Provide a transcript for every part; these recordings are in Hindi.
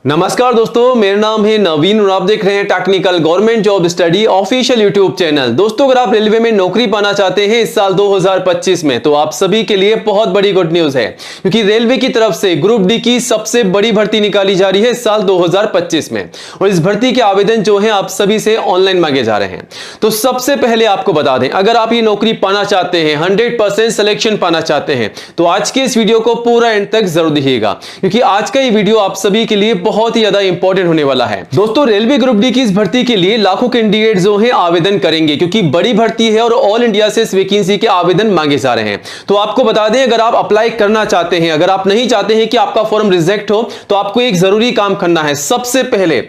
नमस्कार दोस्तों, मेरा नाम है नवीन और आप देख रहे हैं technical government job study official YouTube channel. दोस्तों, अगर आप रेलवे में नौकरी पाना चाहते हैं इस साल 2025 में तो आप सभी के लिए बहुत बड़ी गुड न्यूज है, क्योंकि रेलवे की तरफ से ग्रुप डी की सबसे बड़ी भर्ती निकाली जा रही है इस साल 2025 में। और इस भर्ती के आवेदन जो है आप सभी से ऑनलाइन मांगे जा रहे हैं। तो सबसे पहले आपको बता दें, अगर आप ये नौकरी पाना चाहते हैं, 100% सिलेक्शन पाना चाहते हैं, तो आज के इस वीडियो को पूरा एंड तक जरूर देखिएगा, क्योंकि आज का ये वीडियो आप सभी के लिए बहुत ही ज्यादा इंपॉर्टेंट होने वाला है। दोस्तों, रेलवे ग्रुप डी की इस भर्ती के लिए लाखों कैंडिडेट जो है आवेदन करेंगे, क्योंकि बड़ी भर्ती है और ऑल इंडिया से इस वैकेंसी के आवेदन मांगे जा रहे हैं। तो आपको बता दें, अगर आप अप्लाई करना चाहते हैं, अगर आप नहीं चाहते हैं कि आपका फॉर्म रिजेक्ट हो, तो आपको एक जरूरी काम करना है। सबसे पहले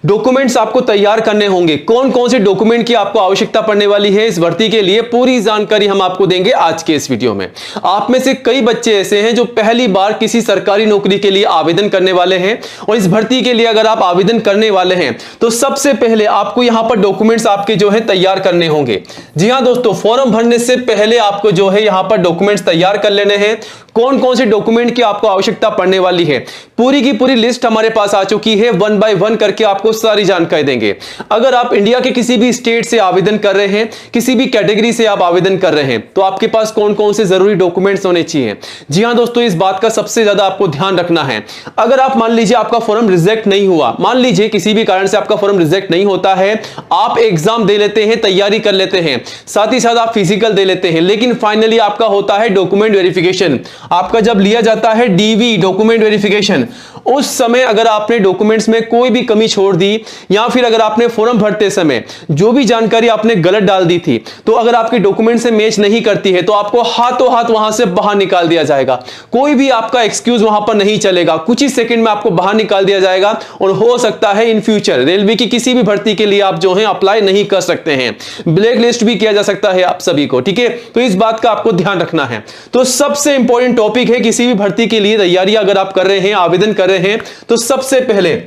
डॉक्यूमेंट्स आपको तैयार करने होंगे। कौन कौन से डॉक्यूमेंट की आपको आवश्यकता पड़ने वाली है इस भर्ती के लिए, पूरी जानकारी हम आपको देंगे आज के इस वीडियो में। आप में से कई बच्चे ऐसे हैं जो पहली बार किसी सरकारी नौकरी के लिए आवेदन करने वाले हैं, और इस भर्ती के लिए अगर आप आवेदन करने वाले हैं तो सबसे पहले आपको यहां पर डॉक्यूमेंट्स आपके जो है तैयार करने होंगे। जी हां दोस्तों, फॉर्म भरने से पहले आपको जो है यहां पर डॉक्यूमेंट्स तैयार कर लेने हैं। कौन कौन से डॉक्यूमेंट की आपको आवश्यकता पड़ने वाली है, पूरी की पूरी लिस्ट हमारे पास आ चुकी है। 1 बाय 1 करके आपको सारी जानकारी देंगे। अगर आप इंडिया के किसी भी स्टेट से आवेदन कर रहे हैं, किसी भी कैटेगरी से आप आवेदन कर रहे हैं, तो आपके पास कौन कौन से जरूरी डॉक्यूमेंट्स होने चाहिए। जी हां दोस्तों, इस बात का सबसे ज्यादा आपको ध्यान रखना है। अगर आप मान लीजिए आपका फॉर्म रिजेक्ट नहीं हुआ, मान लीजिए किसी भी कारण से आपका फॉर्म रिजेक्ट नहीं होता है, आप एग्जाम दे लेते हैं, तैयारी कर लेते हैं, साथ ही साथ आप फिजिकल दे लेते हैं, लेकिन फाइनली आपका होता है डॉक्यूमेंट वेरिफिकेशन। आपका जब लिया जाता है डीवी डॉक्यूमेंट वेरिफिकेशन, उस समय अगर आपने डॉक्यूमेंट्स में कोई भी कमी छोड़ दी, या फिर अगर आपने फॉर्म भरते समय जो भी जानकारी आपने गलत डाल दी थी, तो अगर आपके डॉक्यूमेंट से मैच नहीं करती है तो आपको हाथों हाथ वहां से बाहर निकाल दिया जाएगा। कोई भी आपका एक्सक्यूज वहां पर नहीं चलेगा, कुछ ही सेकंड में आपको बाहर निकाल दिया जाएगा। और हो सकता है इन फ्यूचर रेलवे की किसी भी भर्ती के लिए आप जो है अप्लाई नहीं कर सकते हैं, ब्लैक लिस्ट भी किया जा सकता है आप सभी को। ठीक है, तो इस बात का आपको ध्यान रखना है। तो सबसे इंपॉर्टेंट टॉपिक है, किसी भी भर्ती के लिए तैयारी अगर आप कर रहे हैं, आवेदन कर रहे हैं, तो सबसे पहले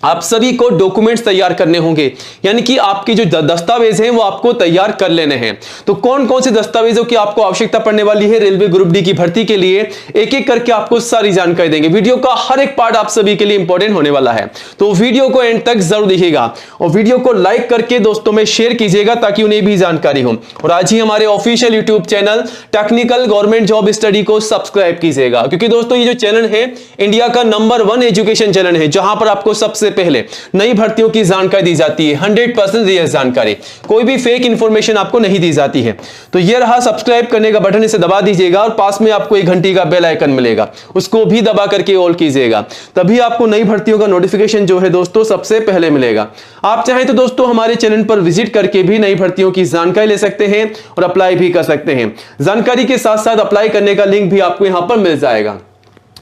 आप सभी को डॉक्यूमेंट्स तैयार करने होंगे, यानी कि आपके जो दस्तावेज हैं वो आपको तैयार कर लेने हैं। तो कौन कौन से दस्तावेजों की आपको आवश्यकता पड़ने वाली है रेलवे ग्रुप डी की भर्ती के लिए, एक एक करके आपको सारी जानकारी देंगे। वीडियो का हर एक पार्ट आप सभी के लिए इंपॉर्टेंट होने वाला है, तो वीडियो को एंड तक जरूर देखिएगा और वीडियो को लाइक करके दोस्तों में शेयर कीजिएगा ताकि उन्हें भी जानकारी हो। और आज ही हमारे official YouTube channel technical government job study को सब्सक्राइब कीजिएगा, क्योंकि दोस्तों ये जो चैनल है इंडिया का नंबर 1 एजुकेशन चैनल है, जहां पर आपको सबसे पहले नई भर्तियों की जानकारी दी जाती है। 100% रियल जानकारी, कोई भी फेक इंफॉर्मेशन आपको नहीं दी जाती है। तो ये रहा सब्सक्राइब करने का बटन, इसे दबा दीजिएगा और पास में आपको एक घंटी का बेल आइकन मिलेगा, उसको भी दबा करके ऑल कीजिएगा, तभी आपको नई भर्तियों का नोटिफिकेशन जो है दोस्तों सबसे पहले मिलेगा। आप चाहें तो दोस्तों हमारे चैनल पर विजिट करके भी नई भर्तियों की जानकारी ले सकते हैं और अप्लाई भी कर सकते हैं। जानकारी के साथ साथ अप्लाई करने का लिंक भी आपको यहां पर मिल जाएगा।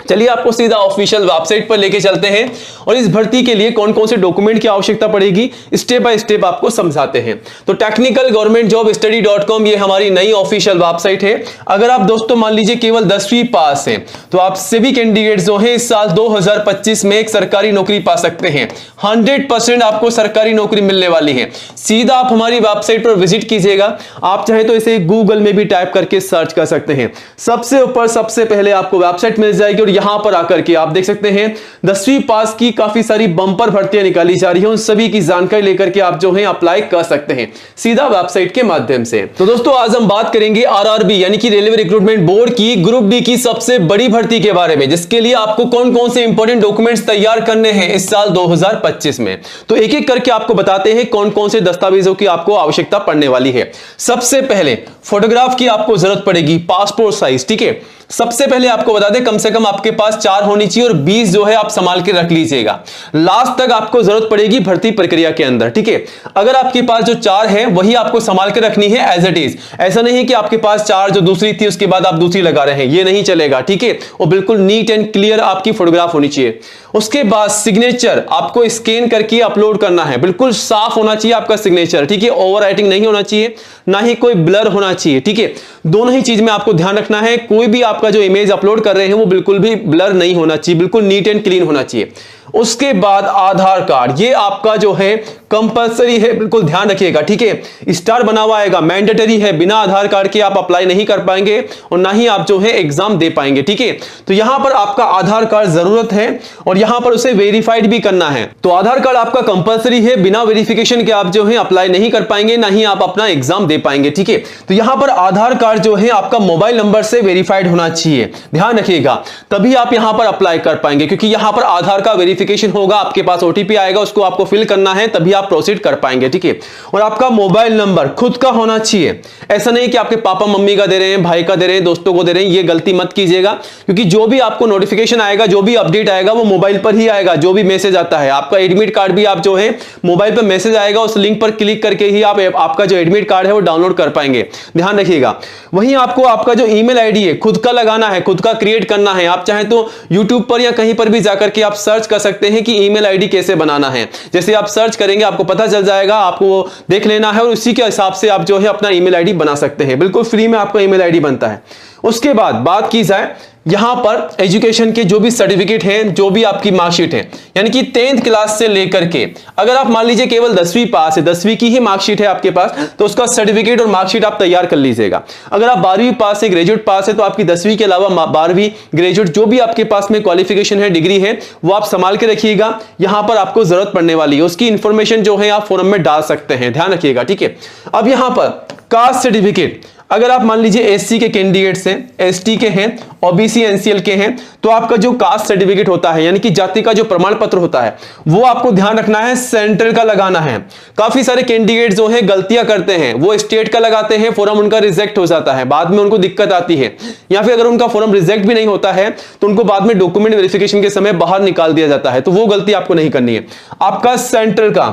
चलिए आपको सीधा ऑफिशियल वेबसाइट पर लेके चलते हैं और इस भर्ती के लिए कौन कौन से डॉक्यूमेंट की आवश्यकता पड़ेगी स्टेप बाय स्टेप आपको समझाते हैं। तो टेक्निकल गवर्नमेंट जॉब स्टडी.com ये हमारी नई ऑफिशियल वेबसाइट है। अगर आप दोस्तों मान लीजिए केवल 10वीं पास हैं, तो आप सभी कैंडिडेट जो हैं इस साल 2025 में एक सरकारी नौकरी पा सकते हैं। 100% आपको सरकारी नौकरी मिलने वाली है। सीधा आप हमारी वेबसाइट पर विजिट कीजिएगा, आप चाहे तो इसे गूगल में भी टाइप करके सर्च कर सकते हैं। सबसे ऊपर सबसे पहले आपको वेबसाइट मिल जाएगी और यहां पर आकर के आप देख सकते हैं 10वीं पास की काफी सारी बंपर भर्तियां निकाली जा रही हैं, उन सभी की जानकारी लेकर के आप जो है अप्लाई कर सकते हैं सीधा वेबसाइट के माध्यम से। तो दोस्तों आज हम बात करेंगे आरआरबी यानी कि रेलवे रिक्रूटमेंट बोर्ड की ग्रुप डी की सबसे बड़ी भर्ती के बारे में, जिसके लिए आपको कौन कौन से इंपॉर्टेंट डॉक्यूमेंट्स तैयार करने हैं इस साल 2025 में। तो एक एक करके आपको बताते हैं कौन कौन से दस्तावेजों की आपको आवश्यकता पड़ने वाली है। सबसे पहले फोटोग्राफ की आपको जरूरत पड़ेगी, पासपोर्ट साइज। ठीक है, सबसे पहले आपको बता दें कम से कम आपके पास 4 होनी चाहिए और 20 जो है आप संभाल के रख लीजिएगा, लास्ट तक आपको जरूरत पड़ेगी भर्ती प्रक्रिया के अंदर। ठीक है, अगर आपके पास जो 4 है वही आपको संभाल के रखनी है एज इट इज। ऐसा नहीं है कि आपके पास 4 जो दूसरी थी उसके बाद आप दूसरी लगा रहे हैं, ये नहीं चलेगा। ठीक है, और बिल्कुल नीट एंड क्लियर आपकी फोटोग्राफ होनी चाहिए। उसके बाद सिग्नेचर आपको स्कैन करके अपलोड करना है, बिल्कुल साफ होना चाहिए आपका सिग्नेचर। ठीक है, ओवर राइटिंग नहीं होना चाहिए, ना ही कोई ब्लर होना चाहिए। ठीक है, दोनों ही चीज में आपको ध्यान रखना है। कोई भी आपका जो इमेज अपलोड कर रहे हैं वो बिल्कुल भी ब्लर नहीं होना चाहिए, बिल्कुल नीट एंड क्लीन होना चाहिए। उसके बाद आधार कार्ड, ये आपका जो है कंपलसरी है, बिल्कुल ध्यान रखिएगा, ठीक है। स्टार बना हुआ आएगा, मैंडेटरी है, बिना आधार कार्ड के आप अप्लाई नहीं कर पाएंगे और ना ही आप जो है एग्जाम दे पाएंगे, ठीक है। तो यहां पर आपका आधार कार्ड जरूरत है और यहां पर उसे वेरीफाइड भी करना है। तो आधार कार्ड आपका कंपलसरी है, बिना वेरिफिकेशन के आप जो है अप्लाई नहीं कर पाएंगे, ना ही आप अपना एग्जाम दे पाएंगे, ठीक है। तो यहां पर आधार कार्ड जो है आपका मोबाइल नंबर से वेरीफाइड होना चाहिए, ध्यान रखिएगा, तभी आप यहां पर अप्लाई कर पाएंगे, क्योंकि यहां पर आधार का वेरिफिकेशन होगा, आपके पास ओटीपी आएगा, उसको आपको फिल करना है, तभी आप प्रोसीड कर पाएंगे, ठीक है। और आपका मोबाइल नंबर खुद का होना चाहिए, ऐसा नहीं कि आपके पापा मम्मी का दे रहे हैं, भाई का दे रहे हैं, दोस्तों को दे रहे हैं, ये गलती मत कीजिएगा, क्योंकि जो भी आपको नोटिफिकेशन आएगा, जो भी अपडेट आएगा वो मोबाइल पर ही आएगा, जो भी मैसेज आता है। आपका एडमिट कार्ड भी आप जो है मोबाइल पर मैसेज आएगा, उस लिंक पर क्लिक करके ही आप आपका जो एडमिट कार्ड है वो डाउनलोड कर पाएंगे, ध्यान रखिएगा। वहीं आपको आपका जो ईमेल आईडी है खुद का लगाना है, खुद का क्रिएट करना है। आप चाहे तो यूट्यूब पर या कहीं पर भी जाकर के आप सर्च कर सकते हैं कि ईमेल आईडी कैसे बनाना है। जैसे आप सर्च करेंगे आपको पता चल जाएगा, आपको देख लेना है और उसी के हिसाब से आप जो है अपना ईमेल आईडी बना सकते हैं, बिल्कुल फ्री में आपका ईमेल आईडी बनता है। उसके बाद बात की जाए यहां पर एजुकेशन के जो भी सर्टिफिकेट हैं, जो भी आपकी मार्कशीट है, यानी कि 10th क्लास से लेकर के, अगर आप मान लीजिए केवल 10वीं पास है, 10वीं की ही मार्कशीट है आपके पास, तो उसका सर्टिफिकेट और मार्कशीट आप तैयार कर लीजिएगा। अगर आप 12वीं पास है, ग्रेजुएट पास है, तो आपकी 10वीं के अलावा 12वीं, ग्रेजुएट जो भी आपके पास में क्वालिफिकेशन है, डिग्री है, वो आप संभाल के रखिएगा। यहां पर आपको जरूरत पड़ने वाली है, उसकी इंफॉर्मेशन जो है आप फोरम में डाल सकते हैं, ध्यान रखिएगा, ठीक है। अब यहां पर कास्ट सर्टिफिकेट, अगर आप मान लीजिए एससी के कैंडिडेट्स हैं, एसटी के हैं, ओबीसी एनसीएल के हैं, तो आपका जो कास्ट सर्टिफिकेट होता है, यानी कि जाति का जो प्रमाण पत्र होता है, वो आपको ध्यान रखना है सेंट्रल का लगाना है। काफी सारे कैंडिडेट्स जो है गलतियां करते हैं, वो स्टेट का लगाते हैं, फॉर्म उनका रिजेक्ट हो जाता है, बाद में उनको दिक्कत आती है, या फिर अगर उनका फॉर्म रिजेक्ट भी नहीं होता है तो उनको बाद में डॉक्यूमेंट वेरिफिकेशन के समय बाहर निकाल दिया जाता है। तो वो गलती आपको नहीं करनी है, आपका सेंट्रल का,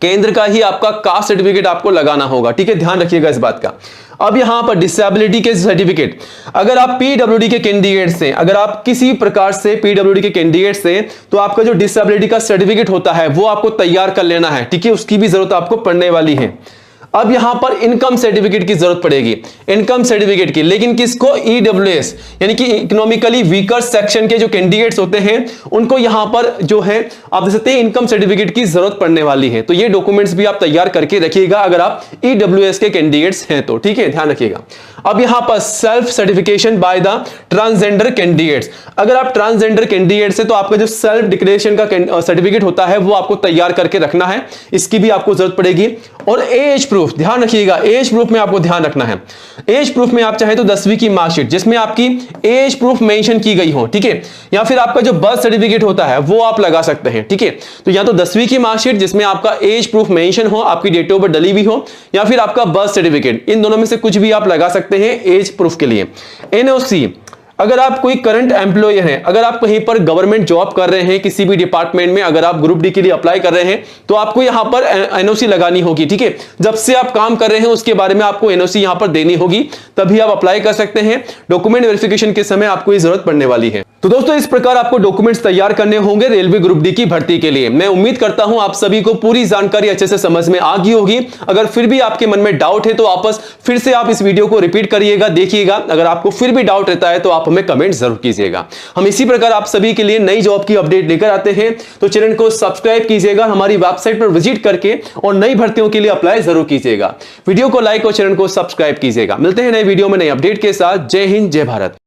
केंद्र का ही आपका कास्ट सर्टिफिकेट आपको लगाना होगा, ठीक है, ध्यान रखिएगा इस बात का। अब यहां पर डिसेबिलिटी के सर्टिफिकेट, अगर आप पीडब्ल्यूडी के कैंडिडेट्स हैं, अगर आप किसी प्रकार से पीडब्ल्यूडी के कैंडिडेट्स हैं, तो आपका जो डिसेबिलिटी का सर्टिफिकेट होता है वो आपको तैयार कर लेना है, ठीक है, उसकी भी जरूरत आपको पड़ने वाली है। अब यहां पर इनकम सर्टिफिकेट की जरूरत पड़ेगी, इनकम सर्टिफिकेट की, लेकिन किसको, ईडब्ल्यूएस यानी कि इकोनॉमिकली वीकर सेक्शन के जो कैंडिडेट्स होते हैं उनको यहां पर जो है आप देख सकते हैं इनकम सर्टिफिकेट की जरूरत पड़ने वाली है। तो ये डॉक्यूमेंट्स भी आप तैयार करके रखिएगा अगर आप ईडब्ल्यूएस के कैंडिडेट्स हैं तो, ठीक है, ध्यान रखिएगा। अब यहां पर self certification by the transgender candidates, अगर आप ट्रांसजेंडर कैंडिडेट्स हैं तो आपका जो सेल्फ डिक्लेरेशन का सर्टिफिकेट होता है वो आपको तैयार करके रखना है, इसकी भी आपको जरूरत पड़ेगी। और एज प्रूफ, ध्यान रखिएगा, एज प्रूफ में आपको ध्यान रखना है, एज प्रूफ में आप चाहे तो 10वीं की मार्कशीट जिसमें आपकी एज प्रूफ मेंशन की गई हो, ठीक है, या फिर आपका जो बर्थ सर्टिफिकेट होता है वो आप लगा सकते हैं, ठीक है। तो या तो 10वीं की मार्कशीट जिसमें आपका एज प्रूफ मेंशन हो, आपकी डेट ऑफ बर्थ डली हुई हो, या फिर आपका बर्थ सर्टिफिकेट, इन दोनों में से कुछ भी आप लगा सकते हैं एज प्रूफ के लिए। एनओसी, अगर आप कोई करंट एम्प्लॉयर हैं, अगर आप कहीं पर गवर्नमेंट जॉब कर रहे हैं किसी भी डिपार्टमेंट में, अगर आप ग्रुप डी के लिए अप्लाई कर रहे हैं तो आपको यहां पर एनओसी लगानी होगी, ठीक है, जब से आप काम कर रहे हैं उसके बारे में आपको एनओसी यहां पर देनी होगी, तभी आप अप्लाई कर सकते हैं। डॉक्यूमेंट वेरिफिकेशन के समय आपको ये जरूरत पड़ने वाली है। तो दोस्तों इस प्रकार आपको डॉक्यूमेंट्स तैयार करने होंगे रेलवे ग्रुप डी की भर्ती के लिए। मैं उम्मीद करता हूं आप सभी को पूरी जानकारी अच्छे से समझ में आ गई होगी। अगर फिर भी आपके मन में डाउट है तो वापस फिर से आप इस वीडियो को रिपीट करिएगा, देखिएगा। अगर आपको फिर भी डाउट रहता है तो आप हमें कमेंट जरूर कीजिएगा। हम इसी प्रकार आप सभी के लिए नई जॉब की अपडेट लेकर आते हैं, तो चैनल को सब्सक्राइब कीजिएगा, हमारी वेबसाइट पर विजिट करके और नई भर्तियों के लिए अप्लाई जरूर कीजिएगा। वीडियो को लाइक और चैनल को सब्सक्राइब कीजिएगा। मिलते हैं नए वीडियो में नई अपडेट के साथ। जय हिंद, जय भारत।